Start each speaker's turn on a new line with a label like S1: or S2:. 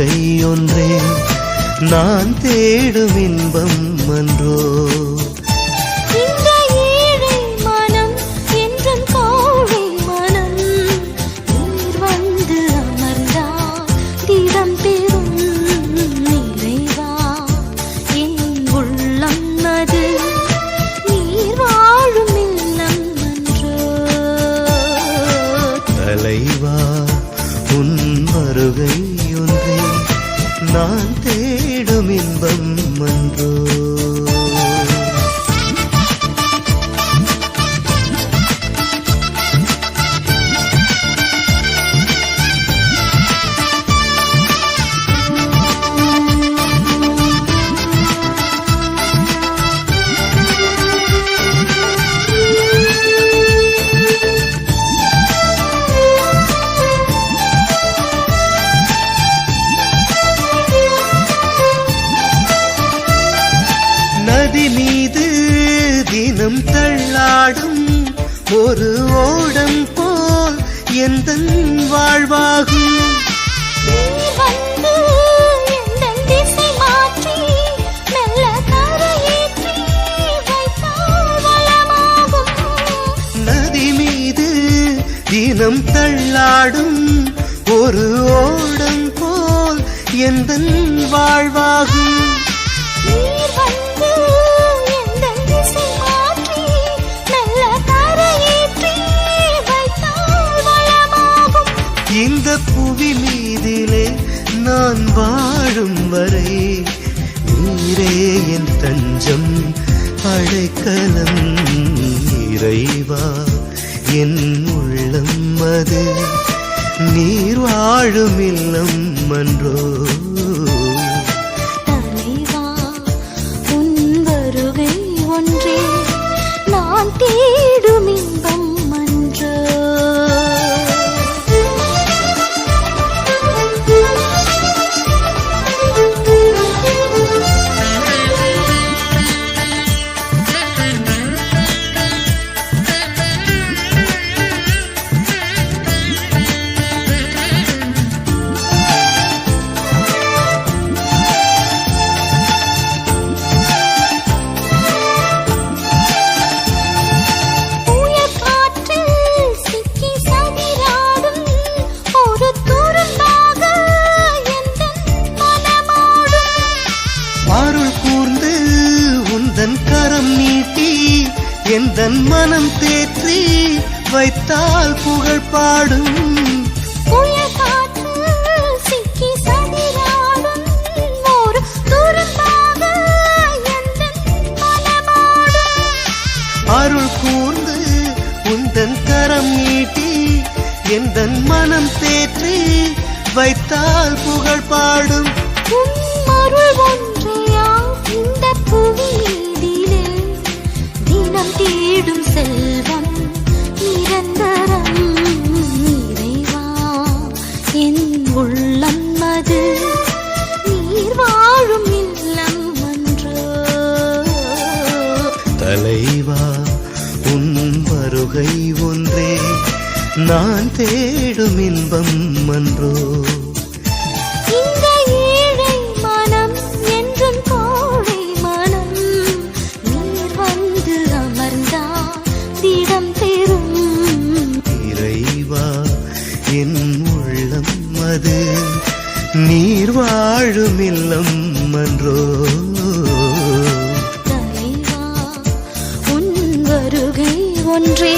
S1: வருகை ஒன்றே நான் தேடும் இன்பம் அன்றோ.
S2: இந்த ஏழை மனம் என்றும் கோழை மனம், நீர் வந்து அமர்ந்தால் திடம் பெறும் நிறைவா என் உள்ளம் அது நீர் வாழும் இல்லம் அன்றோ.
S1: தலைவா உன் வருகை ஒன்றே நான் தேடும் இன்பம் அன்றோ. நதி மீது தினம் தள்ளாடும் ஒரு ஓடம் போல் எந்தன் வாழ்வாகும்.
S2: நீர் வந்து எந்தன் திசை மாற்றி மெல்ல கரையேற்றி வைத்தால் வளமாகும்.
S1: நதி மீது தினம் தள்ளாடும் ஒரு ஓடம் போல் எந்தன் வாழ்வாகும்.
S2: நீர் வந்து எந்தன் திசை மாற்றி மெல்ல கரையேற்றி வைத்தால் வளமாகும்.
S1: இந்த புவி மீதிலே நான் வாழும் வரை நீரே என் தஞ்சம் அடைக்கலம். இறைவா என் உள்ளம் அது நீர் வாழும் இல்லம் அன்றோ.
S2: தலைவா உன் வருகை ஒன்றே நான் தேடும் இன்பம் அன்றோ.
S1: கரம் நீட்டி எந்தன் மனம் தேற்றி வைத்தால் புகழ் பாடும். அருள் கூர்ந்து உந்தன் கரம் நீட்டி எந்தன் மனம் தேற்றி வைத்தால் புகழ் பாடும்.
S2: அருள் ஒன்றையா இந்த புவி மீதிலே தினம் தேடும் செல்வம் நிரந்தரம். இறைவா என் உள்ளம் அது நீர் வாழும் இல்லம் அன்றோ.
S1: தலைவா உன் வருகை ஒன்றே நான் தேடும் இன்பம் அன்றோ.
S2: இந்த ஏழை மனம் என்றும் கோழை மனம், நீர் வந்து அமர்ந்தால் திடம் பெறும்.
S1: இறைவா என் உள்ளம் அது நீர் வாழும் இல்லம் அன்றோ.
S2: தலைவா உன் வருகை ஒன்றே